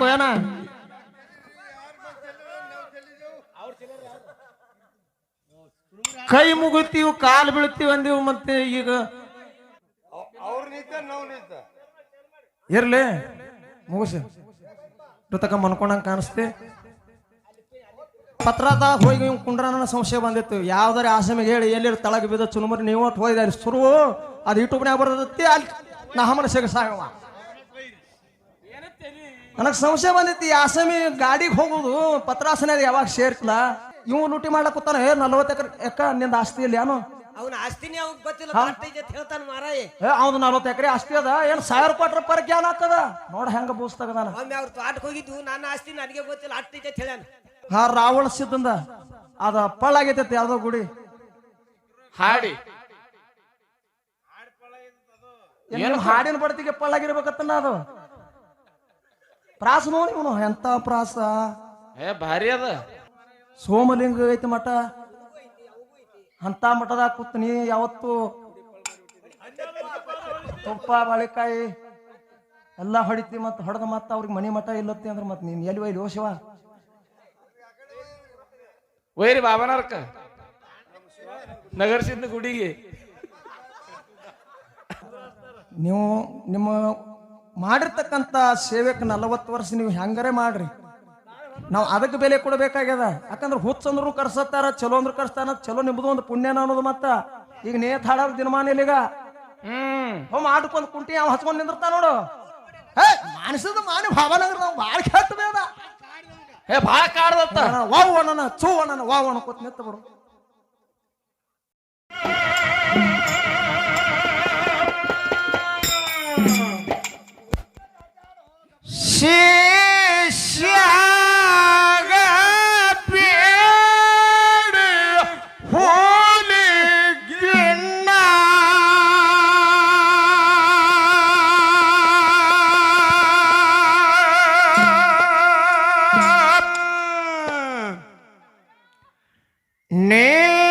ಯಾಕೋ ಏನ ಕೈ ಮುಗಿತೀವಿ ಕಾಲು ಬೀಳ್ತೀವಿ ಅಂದಿವು ಮತ್ತೆ ಈಗ ಇರ್ಲಿ ಮುಗಿಸಿ ತಕ ಮನ್ಕೊಂಡಂಗ ಕಾಣಿಸ್ತೆ ಪತ್ರದ ಹೋಗಿ ಕುಂಡ್ರನ ಸಂಶಯ ಬಂದಿತ್ತು ಯಾವ್ದಾರ ಆಸಮಿಗೆ ಹೇಳಿ ಎಲ್ಲಿ ತಳಗ ಬಿದ್ದ ಚುನುಮರಿ ನೀವು ಹೋಯ್ದ ಶುರು ಅದು ಯೂಟ್ಯೂಬ್ನಾಗ ಬರ್ತೈತಿ ಅಲ್ಲಿ ನಾ ಮನಸ್ಸಿಗೆ ಸಾಗವ ನನಗೆ ಸಂಶಯ ಬಂದೈತಿ ಆಸಮಿ ಗಾಡಿಗೆ ಹೋಗುದು ಪತ್ರಾಸನ ಯಾವಾಗ ಸೇರ್ತಿಲ್ಲ ಇವ್ ಲೂಟಿ ಮಾಡ್ಲಕ್ ಕೂತಾನ 40 ಎಕರೆ ಎಕ್ಕ ನಿಂದ ಆಸ್ತಿ ಇಲ್ಲ ಏನು ಅವನ ಆಸ್ತಿನೇ ಅವಾಗ ಗೊತ್ತಿಲ್ಲ ಹೇಳ್ತಾನ ಮಾರಾಯ ಅವ್ನು 40 ಎಕರೆ ಆಸ್ತಿ ಅದ ಏನ್ 1000 ಕೊಟ್ರ ಪರ್ ಜ್ಞಾನ ಆಗ್ತದ ನೋಡ ಹೆಂಗ ಬೂಸ್ತಗದಾನ ಒಮ್ಮೆ ಅವ್ರ ತೋಟಕ್ಕೆ ಹೋಗಿದ್ದು ನನ್ನ ಆಸ್ತಿ ನನಗೆ ಗೊತ್ತಿಲ್ಲ ಅಷ್ಟೈತೆ ಹೇಳ್ಯಾನ ಹಾ ರಾವಣ ಸಿದ್ದಂದ ಅದ ಪಳ್ಳಾಗೈತೈತಿ ಯಾವ್ದೋ ಗುಡಿ ಹಾಡಿ ಏನು ಹಾಡಿನ ಬಡ್ತಿಗೆ ಪಳ್ಳಾಗಿರ್ಬೇಕತ್ತನ ಅದು ಪ್ರಾಸ ನೋಡಿ ಇವನು ಎಂತ ಪ್ರಾಸ ಭಾರಿ ಅದ ಸೋಮಲಿಂಗ ಐತಿ ಮಠ ಅಂತ ಮಠದಾಗ ಕೂತ್ ನೀ ಯಾವತ್ತು ತುಪ್ಪ ಬಾಳೆಕಾಯಿ ಎಲ್ಲಾ ಹೊಡಿತಿ ಮತ್ ಹೊಡೆದ ಮತ್ತ ಅವ್ರಿಗೆ ಮನಿ ಮಠ ಇಲ್ಲತ್ತಿ ಅಂದ್ರ ಮತ್ ನೀನ್ ಎಲ್ಲಿ ಒಯ್ಲಿ ಶಿವ ಒಯ್ರಿ ಬಾಬನರ್ಕ ನಗರಸಿದ್ದ ಗುಡಿಗೆ ನೀವು ನಿಮ್ಮ ಮಾಡಿರ್ತಕ್ಕಂಥ ಸೇವೆಕ್ಕೆ 40 ವರ್ಷ ನೀವು ಹೆಂಗಾರೆ ಮಾಡ್ರಿ ನಾವು ಅದಕ್ಕೆ ಬೆಲೆ ಕೊಡಬೇಕಾಗ್ಯದ ಯಾಕಂದ್ರೆ ಹುಚ್ಚಂದ್ರು ಕರ್ಸತ್ತಾರ ಚಲೋ ಅಂದ್ರು ಕರ್ಸ್ತಾನ ಚಲೋ ನಿಮ್ದು ಒಂದು ಪುಣ್ಯನ ಅನ್ನೋದು ಮತ್ತ ಈಗ ನೇತ್ ಹಾಡೋರ್ ದಿನಮಾನ ಇಲ್ಲಿಗ ಆಡ್ಕೊಂಡ್ ಕುಂಟಿ ಅವ್ ಹಚ್ಕೊಂಡ್ ನಿಂದಿರ್ತಾ ನೋಡು ಮಾನಸದ ಮಾನಿ ಭಾವನಗರ ನಾವು ಬಾಳ ಕೆಟ್ಟ ಬೇಡ ಭಾಳ ಕಾಡ್ದತ್ತ ವಾವ್ ಅಣ್ಣ ಚೂ ಅಣ್ಣ ವಾವ್ ಅನ್ಕೋತ ನಿಂತ ಬಿಡು ಶಿಷ್ಯಾಗ ಬೇಡ ಹೋಲಿಗಿನ್ನ ನೇನು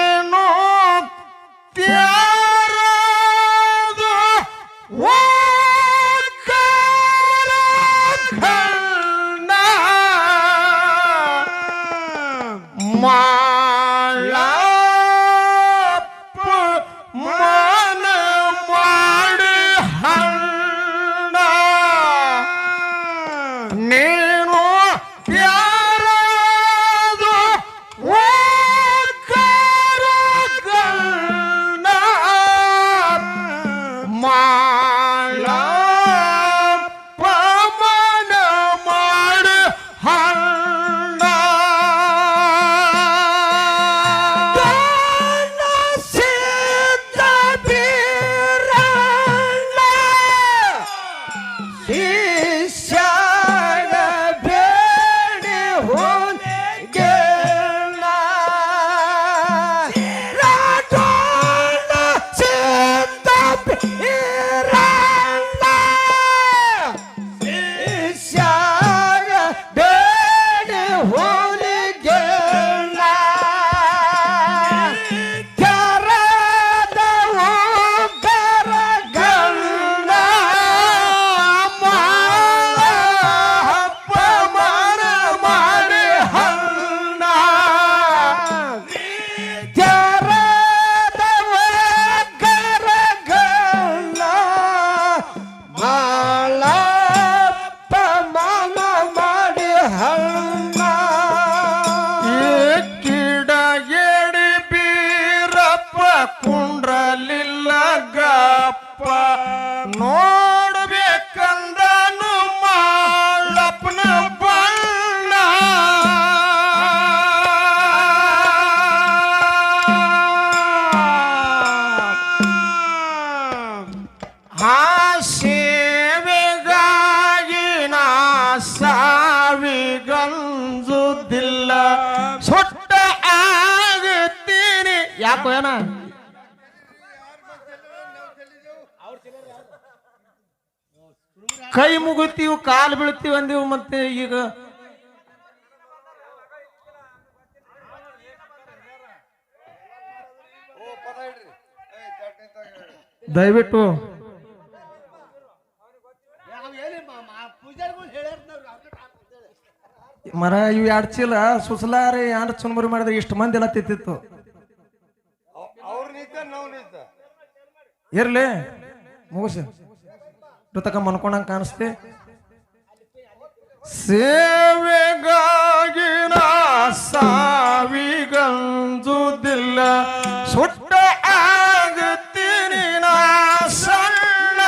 ನೋಡ್ಬೇಕಂದನು ಮಾಳಪ್ಪನ ಬಣ್ಣ ಆ ಸೇವೆಗಾಗಿ ನಾ ಸಾವಿಗಂಜುದಿಲ್ಲ ಸುಟ್ಟ ಆಗುತ್ತೀನಿ ಯಾಕೋ ಏನ ಕೈ ಮುಗಿತೀವಿ ಕಾಲು ಬೀಳ್ತೀವಿ ಅಂದಿವು ಮತ್ತೆ ಈಗ ದಯವಿಟ್ಟು ಮರ ಇವ್ ಎರಡು ಚೀಲ ಸುಸಲಾರಿ ಯಾರು ಚುನ್ಮರಿ ಮಾಡಿದ್ರೆ ಇಷ್ಟು ಮಂದಿ ಎಲ್ಲ ತಿತ್ತಿತ್ತು ಇರ್ಲಿ ಮುಗಿಸಿ ತಕ ಮನ್ಕೊಂಡಂಗ ಕಾಣಿಸ್ತಿ ಸೇವೆಗಾಗಿ ನಾ ಸಾವಿಗಂಜುದಿಲ್ಲ ಸುಟ್ಟ ಆಗುತ್ತೀನಿ ನಾ ಸಣ್ಣ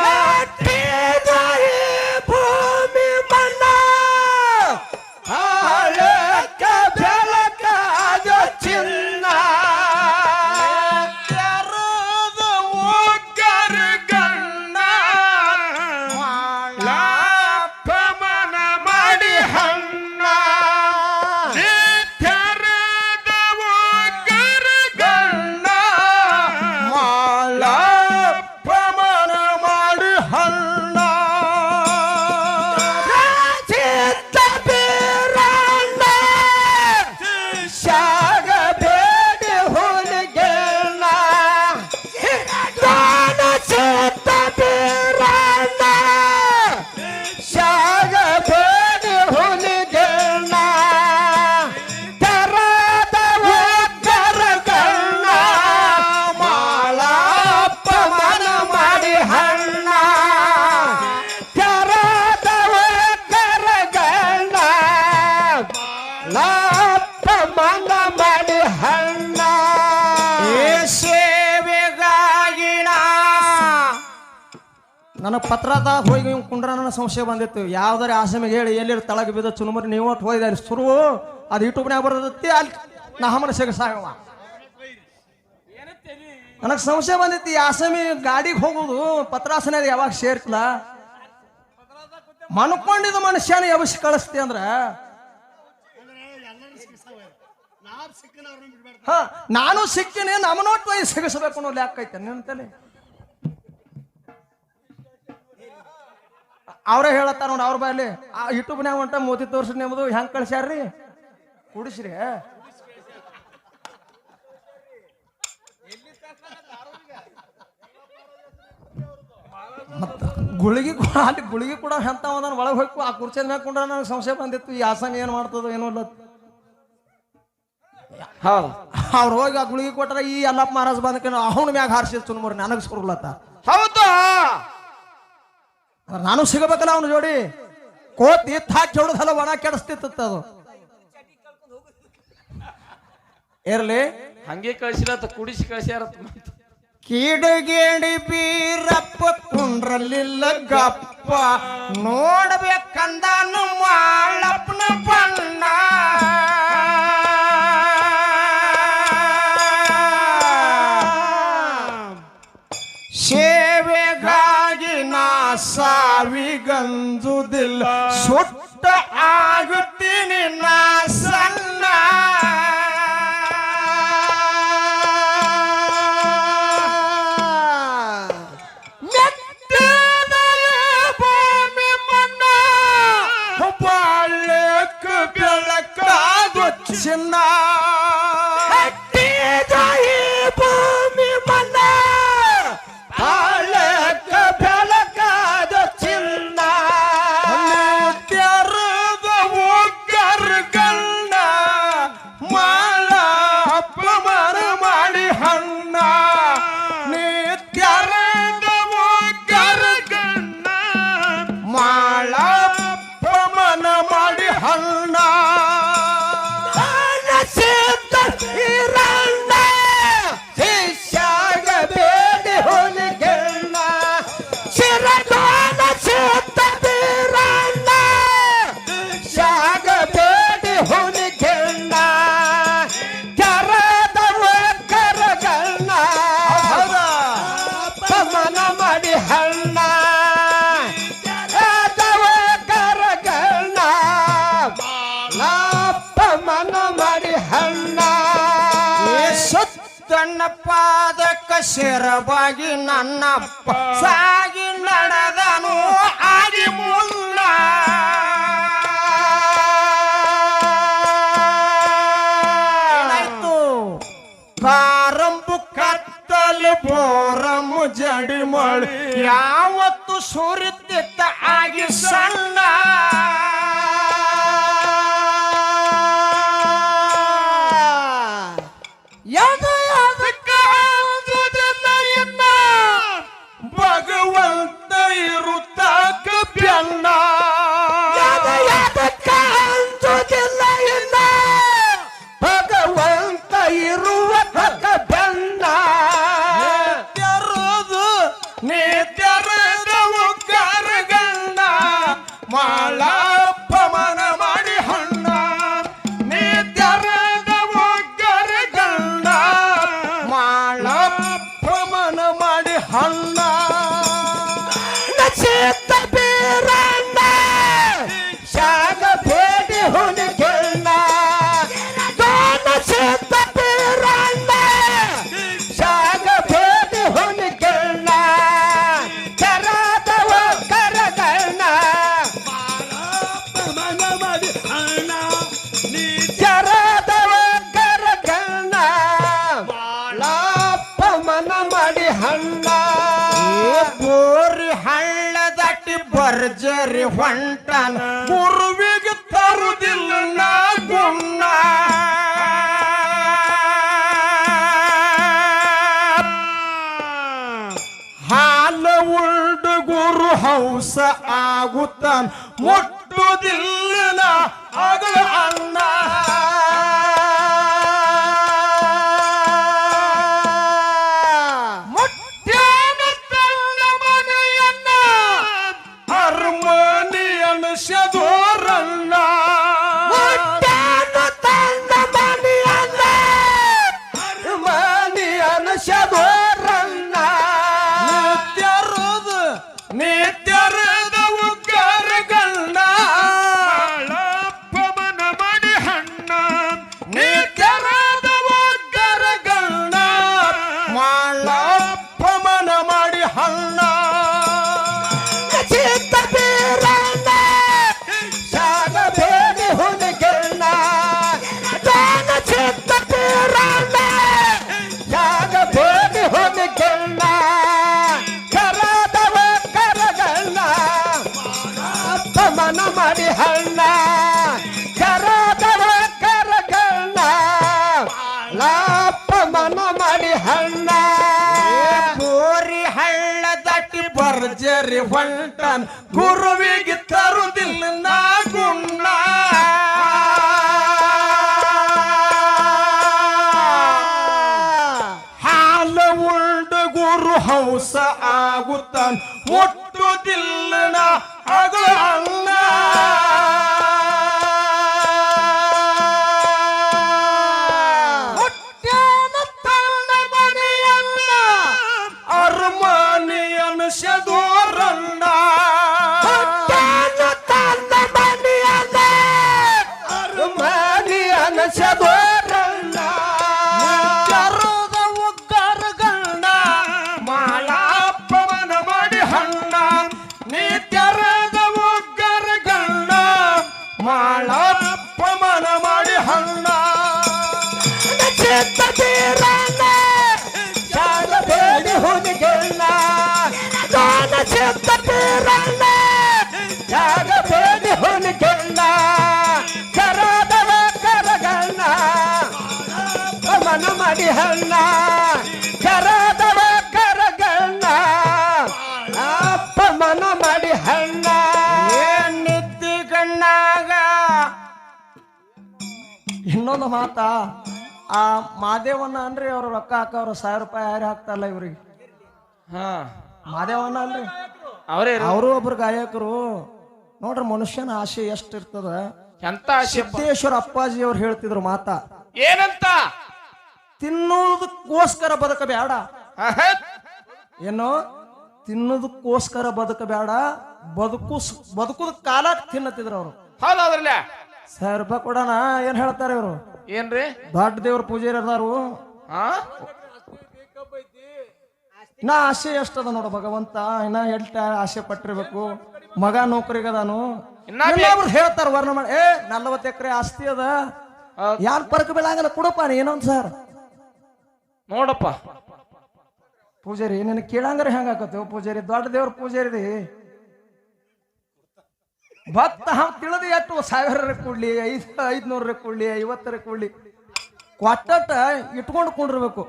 ಮೆಟ್ಟಿದ ಈ ಭೂಮಿ ಮಣ್ಣ ಬಾಳಕ ಬೆಳಕಾದು ಚಿನ್ನ ನನಗೆ ಪತ್ರದ ಹೋಗಿ ಕುಂಡ್ರ ನನ್ನ ಸಂಶಯ ಬಂದಿತ್ತು ಯಾವ್ದಾರ ಆಸಮಿಗೆ ಹೇಳಿ ಎಲ್ಲಿ ತಳಗ ಬಿದ್ದ ಚುನುಮರಿ ನೀವು ಒಟ್ಟು ಹೋಯ್ದ ಶುರು ಅದು ಯೂಟ್ಯೂಬ್ನಾಗ ಬರ್ತೈತಿ ಅಲ್ಲಿ ನಾ ಹಮ್ಮನ ಸಿಗಸಾಗವ ನನಗೆ ಸಂಶಯ ಬಂದಿತ್ತು ಈ ಆಸಮಿ ಗಾಡಿಗೆ ಹೋಗೋದು ಪತ್ರಾಸನ ಯಾವಾಗ ಸೇರ್ತಿಲ್ಲ ಮನ್ಕೊಂಡಿದ್ದ ಮನುಷ್ಯನ ಯಾವಶ್ಯ ಕಳಿಸ್ತಿ ಅಂದ್ರ ಹ ನಾನು ಸಿಕ್ಕಿನಿ ನಮ್ಮನೊಟ್ಟು ಒಯ್ದು ಸಿಗಿಸ್ಬೇಕು ಅನ್ನೋ ಲ್ಯಾಕ್ ಐತೆ ನಿಂತಲ್ಲಿ ಅವ್ರೇ ಹೇಳತ್ತಾರ ನೋಡಿ ಅವ್ರ ಬಾಯಲ್ಲಿ ಆ ಯೂಟ್ಯೂಬ್ನ್ಯಾಗ ಹೊಂಟ ಮೋದಿ ತೋರ್ಸಿ ನಿಮ್ದು ಹೆಂಗ್ ಕಳ್ಸ್ಯಾರ್ರಿ ಕುಡಿಸ್ರಿ ಮತ್ತ ಗುಳಿಗೆ ಅಲ್ಲಿ ಗುಳಿಗೆ ಕೂಡ ಎಂತ ಒಳಗೆ ಹೋಗ್ಕು ಆ ಕುರ್ಚಿದ ಮ್ಯಾಗ ಕೊಂಡ್ರ ನನಗೆ ಸಂಶಯ ಬಂದಿತ್ತು ಈ ಆಸನ ಏನ್ ಮಾಡ್ತದೋ ಏನೋ ಇಲ್ಲ ಹೌದು ಅವ್ರು ಹೋಗಿ ಆ ಗುಳಿಗೆ ಕೊಟ್ರ ಈ ಅಲ್ಲಪ್ಪ ಮಹಾರಾಜ್ ಬಂದಕ್ಕೆ ಅವನ ಮ್ಯಾಗ ಹಾರಿಸಿದ್ ಚುನ್ಮರಿ ನನಗೆ ಸುರ್ಲತ್ತ ಹೌದು ನಾನು ಸಿಗಬೇಕಲ್ಲ ಅವನು ಜೋಡಿ ಕೋತಿ ಹಾಕಿ ಹೊಡದಲ್ಲ ಒಣ ಕೆಡಿಸ್ತಿತ್ತು ಅದು ಇರ್ಲಿ ಹಂಗೆ ಕಳ್ಸಿರತ್ತ ಕುಡಿಸಿ ಕಳ್ಸ್ಯಾರತ್ತ ಕಿಡಗೇಡಿ ಬೀರಪ್ಪ ಕುಂಡ್ರಲಿಲ್ಲ ಗಪ್ಪ ನೋಡ್ಬೇಕಂದಾನು ಮಾಳಪ್ಪನ ಬಣ್ಣ ಸೇವೆಗಾಗಿ ನಾ ಸಾವಿಗಂಜುದಿಲ್ಲ ಸುಟ್ಟ ಆಗುತ್ತೀನಿ ನಾ ಸಣ್ಣ ಮೆಟ್ಟಿದ ಈ ಭೂಮಿ ಮಣ್ಣ ಬಾಳಕ ಬೆಳಕಾದು ಚಿನ್ನ ಮೆಟ್ಟಿದ ಈ ಭೂಮಿ ಮಣ್ಣ ಬಾಳಕ ಬೆಳಕಾದ ಚಿನ್ನ ತೆರದ ಒಗ್ಗರ್ಗಣ್ಣ ಮಾಳ ಅಪಮಾನ ಮಾಡಿ ಹಣ್ಣ ನೀ ತೆರದ ಒಗ್ಗರ್ಗಣ್ಣ ಮಾಳ ಅಪಮಾನ ಮಾಡಿ ಹಣ್ಣ ನನ್ನ ಪಾದಕ ಶಿರವಾಗಿ ನನ್ನಪ್ಪ ಸಾಗಿ ನಡೆದನು ಯಾವತ್ತು ಕತ್ತಲು ಬೋರ ಮುಜಡಿ ಮಳಿ ಯಾವತ್ತು ಸುರಿತಿತ್ತ ಆಗಿ ಸಣ್ಣ ಭಗವಂತ ಇರುತ್ತಾಕ ಬೆನ್ನ ಭಗವಂತ ಇರುವ ತಕ್ಕ ಬೆನ್ನ ತೆರದು ನೀ ತೆರೆದವು ಕರಗಣ್ಣ ಮಾಳಪ್ಪ ಮನ ಮಾಡಿ ಹಣ್ಣ ನೀ ತೆರೆದವು ಕರಗಣ್ಣ ಮಾಳಪ್ಪ ಮನ ಮಾಡಿ ಹಣ್ಣ ಶಾಗ ಭೇಟಿ ಹುನಿ ಕೇಳ ಶಾಗ ಭೇಟಿ ಹುನಿ ಕೇಳ ಕರದವ ಕರಗಣ್ಣ ಮನ ಮಾಡಿ ಅಣ್ಣ ನೀ ಕರದವ ಕರಗಣ್ಣ ಬಾಳಪ್ಪ ಮನ ಮಾಡಿ ಹಣ್ಣ ಗೋರಿ ಹಳ್ಳ ದಾಟಿ ಬರ್ಜರಿ ಹೊಂಟನ ಗುರುವಿಗೆ ತರುದಿಲ್ಲ ನಾ ಗುಣ ಹಾಲ ಉಳ್ದ ಗುರು ಹೌಸ ಆಗುತ್ತಾನ ಮುಟ್ಟುದಿಲ್ಲ ನಾ ಅಗಳ ಅಣ್ಣ ಶದೋರಣ್ಣ ಮನಿಯನ ಶದೋರಣ್ಣ ನಿತ್ಯರದ ಉಗ್ಗರಗಣ್ಣ ಮನ ಮಾಡಿ ಹಣ್ಣ ನಿತ್ಯರದ ಉಗ್ಗರಗಣ್ಣ ಮಾಳಪ್ಪ ಮನ ಮಾಡಿ ಹಣ್ಣ ಮಾಡಿ ಹಣ್ಣ ಕರದವ ಕರಗಣ್ಣ ಲಾಪ ಮನ ಮಾಡಿ ಹಣ್ಣ ಗೋರಿ ಹಳ್ಳ ದಾಟಿ ಬರ್ಜರಿ ಹೊಂಟನ್ ಗುರುವಿಗೆ ತರುದಿಲ್ಲ ನಾ ಗುಣ್ಣ ಹಾಲ ಉಳ್ದ ಗುರು ಹೌಸ ಆಗುತ್ತಾನ ಮುಟ್ಟುದಿಲ್ಲ ನಾ ಅಗಳ ಅಣ್ಣ ಅರಮನಿಯನ ಶದೋರಣ್ಣ ಅರಮನಿಯನ ಶದೋರಣ್ಣ ಕರದ ಉಗ್ಗರಗಣ್ಣ ಮಾಳಪ್ಪ ಮನ ಮಾಡಿ ಹಣ್ಣ ನಿತ್ಯರದ ಉಗ್ಗರಗಣ್ಣ ಮಾಳಪ್ಪ ಮನ ಮಾಡಿ ಹಣ್ಣ ಶಾಗ ಬೇಡಿ ಹುನಿಗೆಣ್ಣ ಶಾಗ ಬೇಡಿ ಹುನಿಗೆಣ್ಣ ಕರದವ ಕರಗಣ್ಣ ಮನ ಮಾಡಿ ಹಣ್ಣ ಕರದವ ಕರಗಣ್ಣ ಅಪ್ಪ ಮನ ಮಾಡಿ ಹಣ್ಣ ನಿದ್ದಿ ಗಣ್ಣಾಗ ಇನ್ನೊಂದು ಮಾತಾ ಆ ಮಾದೇವನ್ನ ಅನ್ರಿ ಅವ್ರ ರೊಕ್ಕ ಹಾಕವ್ರ 1000 ರೂಪಾಯಿ ಯಾರು ಹಾಕ್ತಾರಲ್ಲ ಇವ್ರಿಗೆ ಹಾ ಮಾದೇವನ್ನ ಅಲ್ರಿ ಅವರೇ ಅವರು ಒಬ್ರು ಗಾಯಕರು ನೋಡ್ರಿ ಮನುಷ್ಯನ ಆಸೆ ಎಷ್ಟಿರ್ತದ ಎಂತ ಆಶೆ ಸಿದ್ದೇಶ್ವರ ಅಪ್ಪಾಜಿ ಅವ್ರು ಹೇಳ್ತಿದ್ರು ಮಾತಾ ಏನಂತ ತಿನ್ನೋದಕ್ಕೋಸ್ಕರ ಬದುಕಬೇಡ ಏನು ತಿನ್ನೋದಕ್ಕೋಸ್ಕರ ಬದುಕಬೇಡ ಬದುಕುದ ಕಾಲ ತಿನ್ನತ್ತಿದ್ರು ಅವರು ಹೌದೌದ್ರಲ್ಲ 1000 ರೂಪಾಯಿ ಕೊಡೋಣ ಏನ್ ಹೇಳ್ತಾರೆ ಇವರು ಏನ್ರಿ ದೊಡ್ಡ ದೇವ್ರ ಪೂಜಾರಿ ಅದಾರು ಹಾ ನಾ ಆಸೆ ಎಷ್ಟದ ನೋಡ ಭಗವಂತ ಇನ್ನ ಎಷ್ಟ ಆಸೆ ಪಟ್ಟಿರ್ಬೇಕು ಮಗ ನೌಕರಿಗದಾನು ಹೇಳ್ತಾರ ವರ್ಣ ಮಾಡಿ 40 ಎಕರೆ ಆಸ್ತಿ ಅದ ಯಾನ್ ಪರಕ ಬೀಳಂಗಲ್ಲ ಕೊಡಪ್ಪ ಏನೊಂದ್ ಸರ್ ನೋಡಪ್ಪ. ಪೂಜಾರಿ ನಿನ್ನ ಕೇಳಂಗಾರ ಹೆಂಗ ಆಕತ್ತೇವ ಪೂಜಾರಿ? ದೊಡ್ಡ ದೇವ್ರ ಪೂಜಾರಿ ಭಕ್ತ ತಿಳಿದು ಎಷ್ಟು 1000 ಕೊಡ್ಲಿ, 500 ಕೊಡ್ಲಿ, 50 ಕೊಡ್ಲಿ, ಕೊಟ್ಟಟ ಇಟ್ಕೊಂಡು ಕೊಂಡಿರ್ಬೇಕು.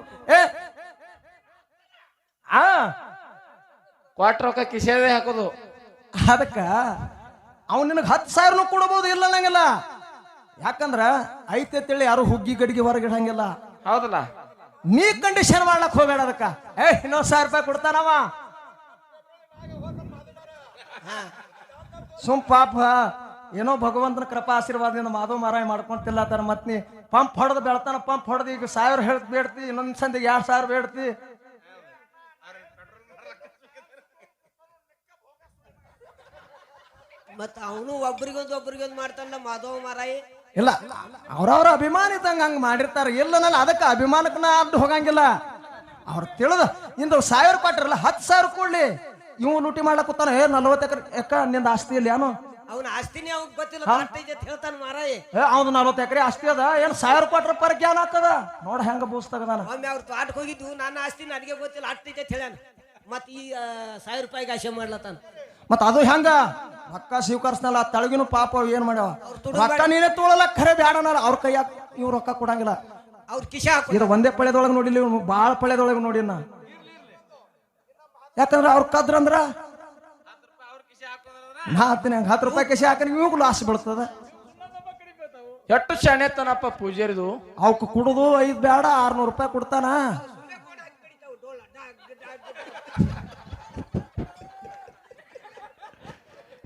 ಕ್ವಾಟ್ ರೊಕ್ಕ ಕಿಸೆದೇ ಹಾಕೋದು. ಅದಕ್ಕ ಅವ್ನು ನಿನಗೆ 10,000 ಕೊಡಬಹುದು, ಇಲ್ಲ ನಂಗಿಲ್ಲ. ಯಾಕಂದ್ರ ಐತೆ ತಿಳಿ ಯಾರು ಹುಗ್ಗಿ ಗಡಿಗೆ ಹೊರಗಿಡಂಗಿಲ್ಲ. ಹೌದಲ್ಲ? ನೀ ಕಂಡೀಷನ್ ಮಾಡ್ಲಕ್ ಹೋಗ್ಬೇಡ. ಅದಕ್ಕ ಇನ್ನೊಂದ್ 1000 ರೂಪಾಯಿ ಕೊಡ್ತಾನವ. ಸುಮ್ ಪಾಪ ಏನೋ ಭಗವಂತನ ಕೃಪಾ ಆಶೀರ್ವಾದದಿಂದ ಮಾಧವ ಮಾರಾಯ ಮಾಡ್ಕೊಂತಿಲ್ಲ ತರ. ಮತ್ ನೀ ಪಂಪ್ ಹೊಡೆದು ಬೆಳ್ತಾನ, ಪಂಪ್ ಹೊಡೆದು ಈಗ 1000 ಹೇಳ್ತ ಬೇಡ್ತಿ, ಇನ್ನೊಂದ್ ಸಂದಿಗೆ 2,000 ಬೇಡ್ತಿ. ಮತ್ತ ಅವನು ಒಬ್ರಿಗೊಂದು ಮಾಡ್ತಾನ ಮಾಧವ ಮಾರಾಯಿ. ಇಲ್ಲ, ಅವ್ರವ್ರ ಅಭಿಮಾನ ಇದ್ದಂಗ ಹಂಗ ಮಾಡಿರ್ತಾರ. ಇಲ್ಲ ಅದಕ್ಕೆ ಅಭಿಮಾನಕ್ಕನ ಅಡ್ಡು ಹೋಗಂಗಿಲ್ಲ. ಅವ್ರು ತಿಳಿದ ಇಂದ 1000 ಕೊಟ್ಟಿರಲ್ಲ, 10,000 ಕೊಡ್ಲಿ. ಇವ್ ಲೂಟಿ ಮಾಡ್ಲಕ್ ಕೂತಾನ. 40 ಎಕರೆ ಯಾಕ ನಿಂದ ಆಸ್ತಿ ಇಲ್ಲ ಏನು? ಅವನ ಆಸ್ತಿನೇ ಅವಾಗ ಗೊತ್ತಿಲ್ಲ, ಹೇಳ್ತಾನ ಮಾರಾಯಿ. ಅವ್ನು 40 ಎಕರೆ ಆಸ್ತಿ ಅದ. ಏನ್ 1000 ಕೊಟ್ರ ಪರ ಜ್ಞಾನ ಆಗ್ತದ? ನೋಡ ಹೆಂಗ ಬೂಸ್ತಗದಾನ. ಒಮ್ಮೆ ಅವ್ರ ತೋಟಕ್ಕೆ ಹೋಗಿದ್ದು, ನನ್ನ ಆಸ್ತಿ ನನಗೆ ಗೊತ್ತಿಲ್ಲ ಅಷ್ಟೈತೆ ಅಂತ ಹೇಳ್ಯಾನ. ಮತ್ ಈ 1000 ರೂಪಾಯಿಗೆ ಆಶೆ ಮಾಡ್ಲತ್ತಾನ. ಮತ್ ಅದು ಹೆಂಗ ರೊಕ್ಕ ಸ್ವೀಕರಿಸ್ನಲ್ಲ, ತಳಗಿನ ಪಾಪ ಏನ್ ಮಾಡ್ಯಾವ? ರೊಕ್ಕ ನೀನೇ ತೊಗೊಳಲ್ಲ, ಖರೆ ಬ್ಯಾಡನಲ್ಲ. ಅವ್ರ ಕೈಯಾಗ ಇವ್ ರೊಕ್ಕ ಕೊಡಂಗಿಲ್ಲ. ಅವ್ರ ಕಿಶೆ ಹಾಕೋ. ಇದು ಒಂದೇ ಪಳ್ಯದೊಳಗೆ ನೋಡಿಲ್ಲ, ಇವ್ ಬಾಳ ಪಳ್ಯದೊಳಗೆ ನೋಡಿನ. ಯಾಕಂದ್ರ ಅವ್ರ ಕದ್ರಂದ್ರ ನಾ ಹತ್ತಿನ 10 ರೂಪಾಯಿ ಕಿಶೆ ಹಾಕಿ ಇವಾಗ ಲಾಸ್ ಬೀಳ್ತದ. ಎಷ್ಟು ಶಾಣೆತನಪ್ಪ ಪೂಜಾರಿದು. ಅವಕ್ ಕುಡುದು 5 ಬೇಡ 600 ರೂಪಾಯಿ ಕೊಡ್ತಾನ.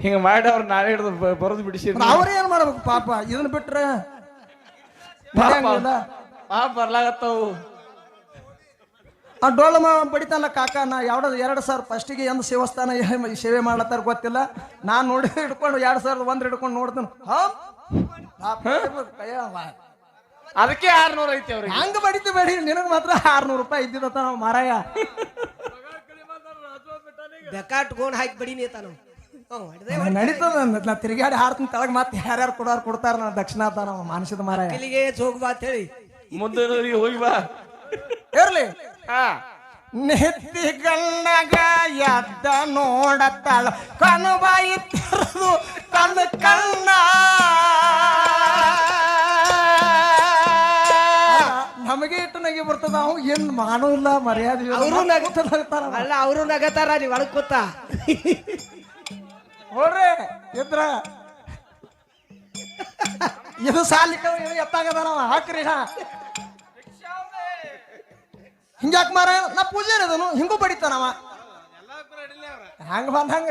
ಹಿಂಗ ಮಾಡಿ ಅವ್ರ ನಾಳೆ ಹಿಡಿದು ಬರೋದು ಬಿಡಿಸಿ. ಅವ್ರ ಏನ್ ಮಾಡ್ಬೇಕು ಪಾಪ? ಇದನ್ನ ಬಿಟ್ರೆ ಬರ್ಲಾಗತ್ತವು. ಆ ಡೋಳ ಬಡಿತಾನಲ್ಲ ಕಾಕ, ನಾ 2,000 ಫಸ್ಟಿಗೆ ಎಂದ ಸೇವಸ್ಥಾನ ಸೇವೆ ಮಾಡ್ಲತ್ತಾರ ಗೊತ್ತಿಲ್ಲ. ನಾನ್ ನೋಡಿ ಹಿಡ್ಕೊಂಡು 2,001 ಹಿಡ್ಕೊಂಡು ನೋಡ್ತಾನ. ಅದಕ್ಕೆ 600 ಐತಿ ಅವ್ರಿಗೆ. ಹಂಗ ಬಡಿತು ಬೇಡಿ, ನಿನಗ್ ಮಾತ್ರ 600 ರೂಪಾಯಿ ಇದ್ದಿದತ್ತ ನಾವು ಮಾರಾಯ. ಬೆಕಾಟ್ಕೊಂಡ್ ಹಾಕಿ ಬಡಿನಿ ತಾನು ನಡೀತದ. ನಾ ತಿರುಗಾಡಿ ಹಾಡ್ತೀನಿ ತಳಗ. ಮತ್ತೆ ಯಾರ್ಯಾರು ಕೊಡ್ತಾರ ನಾ ದಕ್ಷಿಣ ಅಂತ ನಾವು ಮಾನಸದ ಮಾರಾಯ. ಇಲ್ಲಿಗೆ ಹೋಗ್ ಬಾ ಅಂತ ಹೇಳಿ ಮುಂದೆ ಹೋಗಿ ಬಾ ಇರ್ಲಿ. ನೆತ್ತಿ ಗಣ್ಣಗ ಎದ್ದ ನೋಡತ್ತಾಳ, ಕನುಬಾಯಿ ತೆರೆದು ತನ್ನ ಕಣ್ಣ. ನಮಗೆ ಇಟ್ಟು ನಗಿ ಬರ್ತದ. ನಾವು ಏನ್ ಮಾಡೋ ಇಲ್ಲ, ಮರ್ಯಾದೆ. ಅವರು ನಗತಾರ. ಅಲ್ಲ, ಅವರು ನಗತಾರ. ನೀವ್ ಒಳಗ್ ಕೂತ ನೋಡ್ರಿ ಇದ್ರ ಇದು ಸಾಲಿಕ ಎತ್ತಾಗದ. ನಾವ ಹಾಕ್ರಿ ಹಿಂಗ್ಯಾಕ್ ಮಾರ? ನಾ ಪೂಜಾರಿ ಅದನು ಹಿಂಗೂ ಬಡಿತಾನವ. ಹಂಗ ಬಂದಂಗ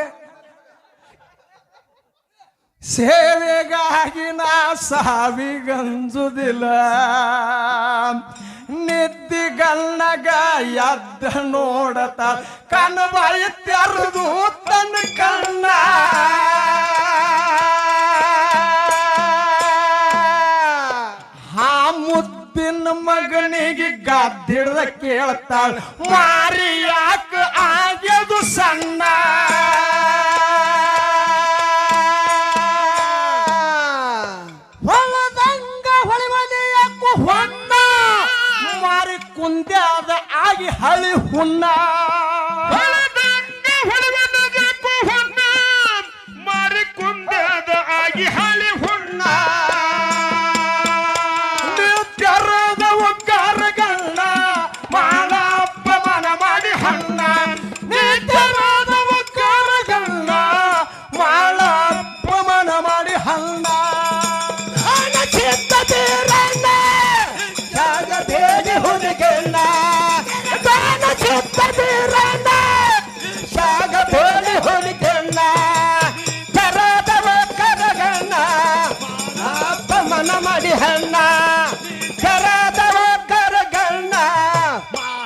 ಸೇವೆಗಾಗಿ ನಾ ಸಾವಿಗಂಜುದಿಲ್ಲ. ನಿದ್ದಿಗಣ್ಣಗ ಎದ್ದ ನೋಡತ ಕಣ್ಬಾಯಿ ತೆರೆದು ತನ್ನ ಕಣ್ಣ. ಆ ಮುದ್ದಿನ ಮಗನಿಗೆ ಗದ್ದಿಡ್ದ ಕೇಳ್ತಾಳ, ಮಾರಿ ಯಾಕ ಆಗ್ಯದು ಸಣ್ಣ. ಹೊಲದಂಗ ಹೊಳಿವದೆ ಯಾಕು ಹೊನ್ನ, ಮಾರಿ ಕುಂದ್ಯಾದ ಆಗಿ ಹಳಿ ಹುನ್ನ. ಹೊಲದಂಗ ಹೊಳವದ ಯಾಕೋ ಹೊನ್ನ, ಮಾರಿ ಕುಂದ್ಯಾದ ಆಗಿ ಹಳಿ ಹುನ್ನ. ತೆರದ ಒಗ್ಗಾರಗಣ್ಣ, ಮಾಳಪ್ಪ ಮನ ಮಾಡಿ ಹಣ್ಣ. ತೆರದ ಒಗ್ಗಾರಗಣ್ಣ, ಮಾಳಪ್ಪ ಮನ ಮಾಡಿ ಹಣ್ಣ. ಚಿತ್ತತೀರಣ್ಣ ಜಾಗದೇವಿ ಹುಡುಗಣ್ಣ, ದಾನ ಚಿತ್ತತೀರಣ್ಣ ಜಾಗದೇವಿ ಹುಡುಗಣ್ಣ. ಕರದವ ಕರಗಣ್ಣ, ಅಪ್ಪ ಮನ ಮಾಡಿ ಹಣ್ಣ. ಕರದವ ಕರಗಣ್ಣ,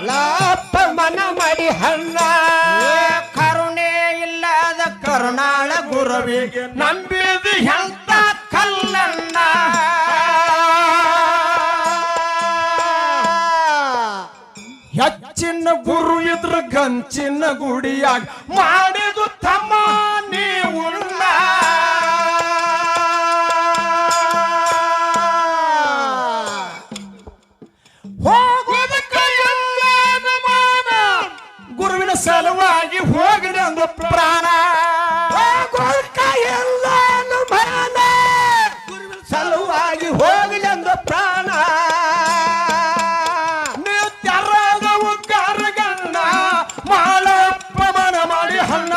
ಲಾಪ ಮನ ಮಾಡಿ ಹಣ್ಣ. ಕರುಣೆ ಇಲ್ಲದ ಕರುಣಾಳ ಗುರುವಿಗೆ ನಂಬಿದ ಎಂತ ಕಲ್ಲಣ್ಣ. ಹೆಚ್ಚಿನ ಗುರು ಇದ್ರ ಗಂಚಿನ ಗುಡಿಯಾಗಿ ಮಾಡಿದು ತಮ್ಮ ನೀವುಣ್ಣ. ಹೋಗುವುದಕ್ಕ ಎಲ್ಲ ಪ್ರಾಣ ಎಲ್ಲಾನು ಮಾನ ಸಲುವಾಗಿ ಹೋಗಲೆಂದು ಪ್ರಾಣ ನಿತ್ಯರಾದ ಒಗ್ಗರಗಣ್ಣ ಮಾಳಪ್ಪ ಮನ ಮಾಡಿ ಹಣ್ಣ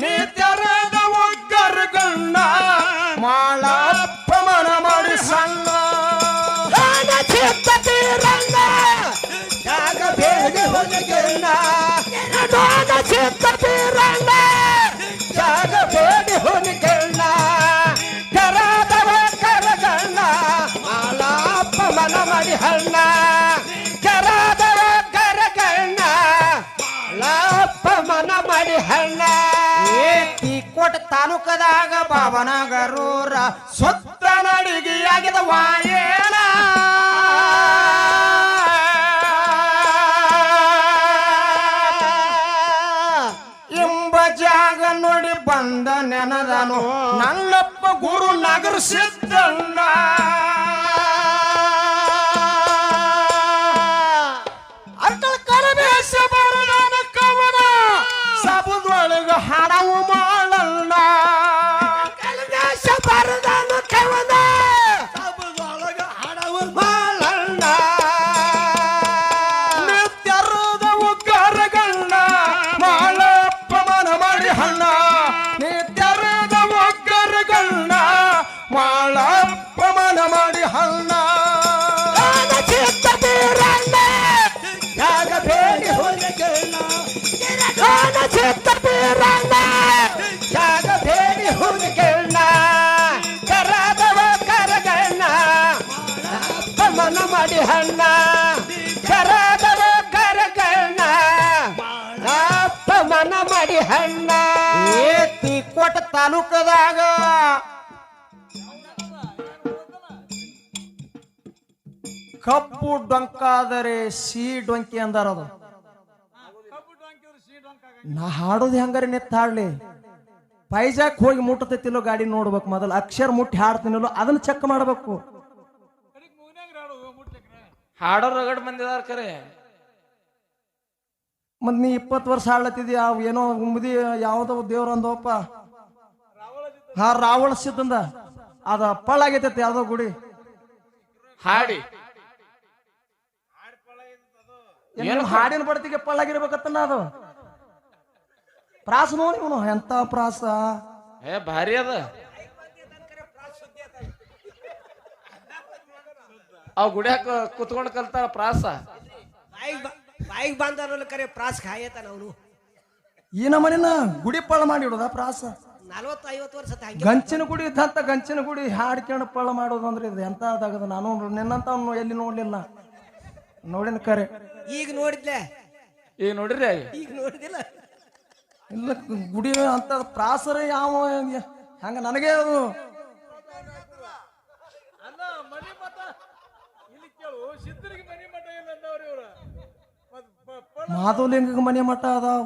ನಿತ್ಯರಾದ ಒಗ್ಗರಗಣ್ಣ ಮಾಳಪ್ಪ ಮನ ಮಾಡಿ ಸಣ್ಣ ಚಿತ್ತತೀರಣ್ಣ ಜಾಗ ಬೇಗ ಹೊರಗೆಣ್ಣ ಚಿತ್ತತೀರಣ್ಣ ಜಾಗ ಬೇಗ ಹೊರಗೆಣ್ಣ ಕರಾದವ ಕರಗಣ್ಣ ಮಾಳಪ್ಪ ಮನ ಮಾಡಿ ಹಣ್ಣ ಕರಾದವ ಕರಗಣ್ಣ ಮಾಳಪ್ಪ ಮನ ಮಾಡಿ ಹಣ್ಣ ಕೋಟ ತಾಲೂಕದಾಗ ಬಾಬನಗರೂರ ಸುತ್ತ ನಡಿಗೆಯಾಗಿದ ವಾಯೇಣ ಎಂಬ ಜಾಗ ನೋಡಿ ಬಂದ ನೆನದನು ನನ್ನಪ್ಪ ಗುರು ನಗರ ಸಿದ್ದಣ್ಣ ಅಟಳ ಕರಬೇಸ ಬರದಾನ ಕವನ ಸಬದೊಳಗ ಹಣವು ಮಾಡಲ್ಲ ಕಲದೇಶ ಬರದಾನ ಕವನ ಸಬದೊಳಗ ಹಣವು ಮಾಡಲ್ಲ ನಿತ್ಯರದ ಒಗ್ಗರಗಣ್ಣ ಮಾಳಪ್ಪ ಮನ ಮಾಡಿ ಹಣ್ಣ ನಿತ್ಯರದ ಒಗ್ಗರಗಣ್ಣ ಮಾಳಪ್ಪ ಮನ ಮಾಡಿ ಹಣ್ಣ ಚಿತ್ತತೀರಣ್ಣ ಜಾಗ ಬೇಡಿ ಹೊರಗೆಣ್ಣ ಚಿತ್ತತೀರಣ್ಣ ಜಾಗ ಬೇಡಿ ಹೊರಗೆಣ್ಣ ಕರಾದವ ಕರಗಣ್ಣ ಮನ ಮಾಡಿ ಹಣ್ಣ ಕರಾದವ ಕರಗಣ್ಣ ಮನ ಮಾಡಿ ಹಣ್ಣ ಕೋಟ ತಾಲೂಕದಾಗ ಕಬ್ಬು ಡೊಂಕಾದರೆ ಸಿ ಡೊಂಕಿ ಅಂದಾರ ಅದು ನಾ ಹಾಡೋದು ಹೆಂಗಾರೆ ನಿತ್ ಹಾಡ್ಲಿ ಪೈಜಾಕ್ ಹೋಗಿ ಮುಟ್ಟತೈತಿಲ್ಲೋ ಗಾಡಿ ನೋಡ್ಬೇಕು ಮೊದಲು ಅಕ್ಷರ ಮುಟ್ಟಿ ಹಾಡ್ತೀನಿಲ್ಲೋ ಅದನ್ನ ಚೆಕ್ ಮಾಡ್ಬೇಕು ಹಾಡೋ ರಗಡ್ ಬಂದಿದಾರ ಕರೆ ಮತ್ ನೀ 20 ವರ್ಷ ಹಾಡ್ಲತ್ತಿದ್ದಿ ಅವ್ ಏನೋ ಮುದಿ ಯಾವ್ದೋ ದೇವ್ರ ಅಂದವಪ್ಪ ಹಾ ರಾವಣ ಸಿದ್ದಂದ ಅದ ಪಳ್ಳಾಗೈತೈತಿ ಯಾವ್ದೋ ಗುಡಿ ಹಾಡಿ ಏನು ಹಾಡಿನ ಬಡ್ತಿಗೆ ಪಳ್ಳಾಗಿರ್ಬೇಕತ್ತನ ಅದು ಪ್ರಾಸ ನೋಡಿ ಇವನು ಎಂತ ಪ್ರಾಸ ಏ ಭಾರಿ ಅದ ಅವ್ ಗುಡ್ಯಾಕ ಕುತ್ಕೊಂಡ್ ಕಲ್ತಾರ ಪ್ರಾಸ ಬಾಯಿಗೆ ಬಂದಾರ ಕರೆ ಪ್ರಾಸ್ ಖಾಯತಾನ ಅವನು ಈ ನಮ್ಮನಿನ ಗುಡಿ ಪಳ್ಳ ಮಾಡಿ ಇಡೋದ ಪ್ರಾಸ 40-50 ವರ್ಷ ಹಂಗೆ ಗಂಚಿನ ಗುಡಿ ಇದ್ದಂತ ಗಂಚಿನ ಗುಡಿ ಹಾಡ್ಕೊಂಡು ಪಳ್ಳ ಮಾಡೋದು ಅಂದ್ರೆ ಇದು ಎಂತ ಅದಾಗದ ನಾನು ನಿನ್ನಂತ ಎಲ್ಲಿ ನೋಡ್ಲಿಲ್ಲ ನೋಡಿನ ಕರೆ ಈಗ ನೋಡಿದ್ಲೆ ಈಗ ನೋಡ್ರಿ ಈಗ ನೋಡಿದಿಲ್ಲ ಇಲ್ಲ ಗುಡಿ ಅಂತ ಪ್ರಾಸರ ಯಾವ ಹಂಗ ನನಗೆ ಅದು ಮಾಧವಲಿಂಗ ಮನೆ ಮಠ ಅದಾವ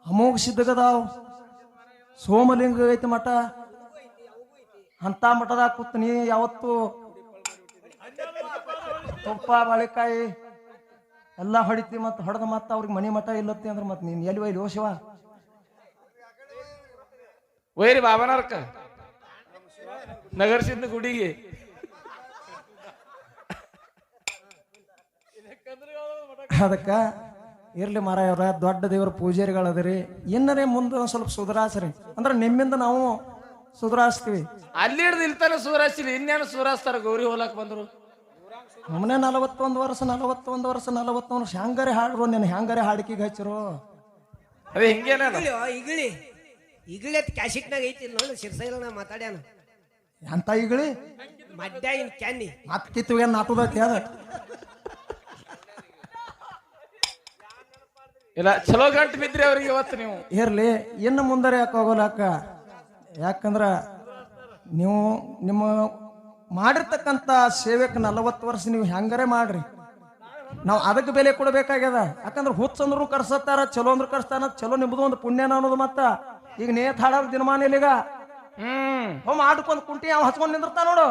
ಅಮೋಘ ಸಿದ್ಧಗದಾವ್ ಸೋಮಲಿಂಗ ಐತಿ ಮಠ ಅಂತ ಮಠದಾಗ ಕೂತ್ ನೀ ಯಾವತ್ತು ತುಪ್ಪ ಬಾಳೆಕಾಯಿ ಎಲ್ಲ ಹೊಡಿತಿ ಮತ್ ಹೊಡೆದ ಮತ್ತ ಅವ್ರಿಗೆ ಮನೆ ಮಠ ಇಲ್ಲತ್ತಿ ಅಂದ್ರೆ ಮತ್ ನೀನ್ ಎಲ್ಲಿ ಒಯ್ಲಿ ಶಿವ ಒಯ್ರಿ ಬಾಬನರ್ಕ ನಗರಸಿದ್ದ ಗುಡಿಗೆ ಅದಕ್ಕ ಇರ್ಲಿ ಮಾರಾಯವ್ರ ದೊಡ್ಡ ದೇವ್ರ ಪೂಜಾರಿಗಳದ್ರಿ ಇನ್ನರೇ ಮುಂದೆ ಒಂದ್ ಸ್ವಲ್ಪ ಸುಧಾರಿಸ್ರಿ ಅಂದ್ರೆ ನಿಮ್ಮಿಂದ ನಾವು ಸುಧಾರಿಸ್ತೀವಿ ಅಲ್ಲಿ ಹಿಡ್ದು ಇಲ್ತಾನೆ ಸೂರಾಸಿಲ್ಲ ಇನ್ನೇನು ಸೂರಾಸ್ತಾರ ಗೌರಿ ಹೋಲಕ್ ಬಂದ್ರು ನಮ್ಮನೆ 41 ವರ್ಷ ಹೆಂಗಾರೆ ಹಾಡ್ರು ನೀನು ಹೆಂಗಾರೆ ಹಾಡಿಕೆಗೆ ಹಚ್ಚಿರು ಅದೇ ಹಿಂಗೇನ ಇಗಳಿ ಅಂತ ಕ್ಯಾಶಿಟ್ನಾಗ ಐತಿ ನೋಡಿ ಶಿರ್ಸೈಲ ಮಾತಾಡ್ಯಾನ ಎಂತ ಈಗಳಿ ಮಡ್ಯ ಇನ್ ಕ್ಯಾನಿ ಮತ್ ಕಿತ್ತು ಏನ್ ನಾಟುದೈತಿ ಅದ ಇಲ್ಲ ಚಲೋ ಗಂಟು ಬಿದ್ರಿ ಅವ್ರಿಗೆ ಇವತ್ತು ನೀವು ಇರ್ಲಿ ಇನ್ನು ಮುಂದರೆ ಯಾಕೆ ಹೋಗೋಲ್ಲ ಅಕ್ಕ ಯಾಕಂದ್ರ ನೀವು ನಿಮ್ಮ ಮಾಡಿರ್ತಕ್ಕಂಥ ಸೇವೆಕ್ಕೆ 40 ವರ್ಷ ನೀವು ಹೆಂಗಾರೆ ಮಾಡ್ರಿ ನಾವು ಅದಕ್ಕೆ ಬೆಲೆ ಕೊಡಬೇಕಾಗ್ಯದ ಯಾಕಂದ್ರೆ ಹುಚ್ಚಂದ್ರು ಕರ್ಸತ್ತಾರ ಚಲೋ ಅಂದ್ರು ಕರ್ಸ್ತಾನ ಚಲೋ ನಿಮ್ದು ಒಂದು ಪುಣ್ಯನ ಅನ್ನೋದು ಮತ್ತ ಈಗ ನೇತ್ ಹಾಡೋದು ದಿನಮಾನ ಇಲ್ಲಿಗ ಮಾಡ್ಕೊಂಡ್ ಕುಂಟಿ ಅವ್ ಹಚ್ಕೊಂಡ್ ನಿಂದಿರ್ತಾ ನೋಡು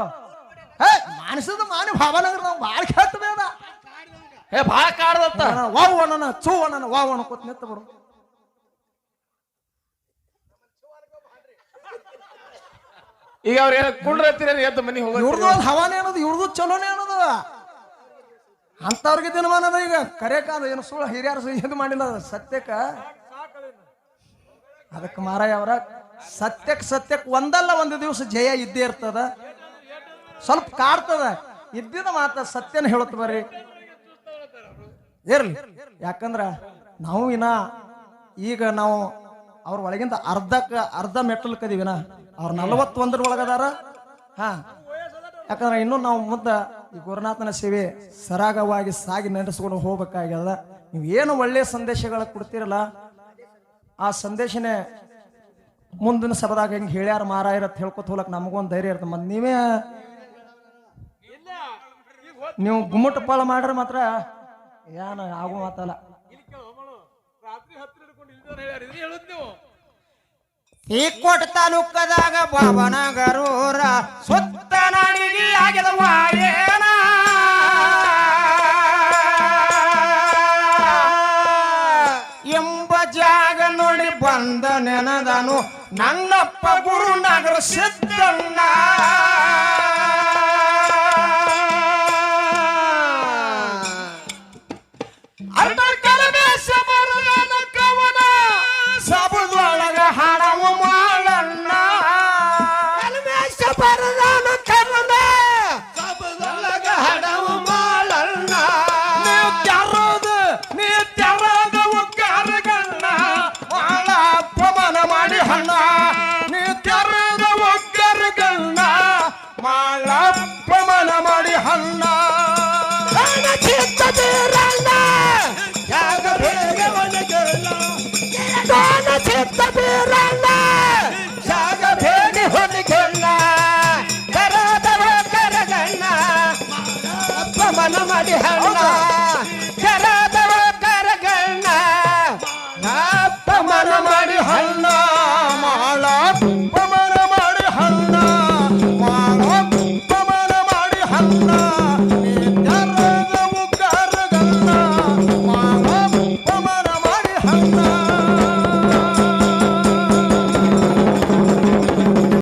ಮಾನಸದ ಮಾನಿ ಭಾವನಗರ ನಾವು ಭಾಳ ಕೆಟ್ಟ ಬೇಡ ಏ ಭಾಳ ಕಾಡ್ದತ್ತ ವಾವ್ ಅಣ್ಣ ಚೂ ಅಣ್ಣ ವಾವ್ ಅಣ್ಣ ಕೂತ್ ನಿಂತ ಬಿಡು ಈಗ ಅವ್ರ ಏನ ಕುಂಡ್ರತ್ತೀರ ಎದ್ದು ಮನಿ ಹೋಗೋದು ಇವ್ರದ್ದು ಒಂದು ಹವಾನೇ ಅನ್ನೋದು ಇವ್ರದ್ದು ಚಲೋನೇ ಅನ್ನೋದು ಅಂತವ್ರಿಗೆ ದಿನಮಾನದ ಈಗ ಕರೆಕಾದ ಏನು ಸುಳ್ಳು ಹಿರಿಯರು ಇದು ಮಾಡಿಲ್ಲ ಅದು ಸತ್ಯಕ್ಕ ಅದಕ್ಕೆ ಮಾರಾಯ ಅವರ ಸತ್ಯಕ್ಕೆ ಒಂದಲ್ಲ ಒಂದು ದಿವಸ ಜಯ ಇದ್ದೇ ಇರ್ತದ ಸ್ವಲ್ಪ ಕಾಡ್ತದ ಇದ್ದಿದ ಮಾತ ಸತ್ಯನ ಹೇಳುತ್ತ ಬರ್ರಿ ಇರ್ಲಿ ಯಾಕಂದ್ರ ನಾವು ಈಗ ನಾವು ಅವ್ರ ಒಳಗಿಂದ ಅರ್ಧ ಮೆಟ್ಟಲ್ ಕದೀವಿನ ಅವ್ರ 41 ಒಳಗದಾರ ಹಾ ಯಾಕಂದ್ರೆ ಇನ್ನೂ ನಾವು ಮುಂದೆ ಈ ಗುರುನಾಥನ ಸೇವೆ ಸರಾಗವಾಗಿ ಸಾಗಿ ನಡೆಸ್ಕೊಂಡು ಹೋಗ್ಬೇಕಾಗ್ಯದ ನೀವು ಏನು ಒಳ್ಳೆಯ ಸಂದೇಶಗಳ ಕೊಡ್ತಿರಲ್ಲ ಆ ಸಂದೇಶನೇ ಮುಂದಿನ ಸಭದಾಗ ಹೆಂಗೆ ಹೇಳ್ಯಾರ ಮಾರಾಯರ ಹೇಳ್ಕೊತ ಹೋಲಕ್ ನಮಗೊಂದು ಧೈರ್ಯ ಇರ್ತದೆ ಮತ್ತೆ ನೀವು ಗುಮ್ಮಟ ಪಾಳ ಮಾಡ್ರೆ ಮಾತ್ರ ಏನ ಆಗು ಮಾತಲ್ಲ ಈ ಕೋಟ ತಾಲೂಕದಾಗ ಬಾಬನಗರೂರ ಸುತ್ತ ನಾಡಿಗೆ ಆಗಿದ ವಾಯೇನ ಎಂಬ ಜಾಗ ನೋಡಿ ಬಂದ ನೆನದನು ನನ್ನಪ್ಪ ಗುರುನಗರ ಸಿದ್ದಣ್ಣ ಸಬದೊಳಗ ಹಣವು ಮಾಡಣ್ಣ ಬರದಾನ ಕರ್ಣ ಸಬದೊಳಗ ಹಣವು ಮಾಡಣ್ಣ ನೀ ತೆರದ ಒಗ್ಗರಗಣ್ಣ ಮಾಳ ಅಪಮಾನ ಮಾಡಿ ಹಣ್ಣ ನೀ ತೆರದ ಒಗ್ಗರಗಣ್ಣ ಮಾಳ ಅಪಮಾನ ಮಾಡಿ ಹಣ್ಣ ಚಿತ್ತ ಬೀರಣ್ಣ ಯಾಗ ಬೇಗ ಒಣಗಣ್ಣ ಚಿತ್ತ ಬೀರಣ್ಣ ಜಾಗ ಬೇಡಿ ಹೊಲಿಗಣ್ಣ ಕರದವ ಕರಗಣ್ಣ ಅಪಮಾನ ಮಾಡಿ ಹಣ್ಣ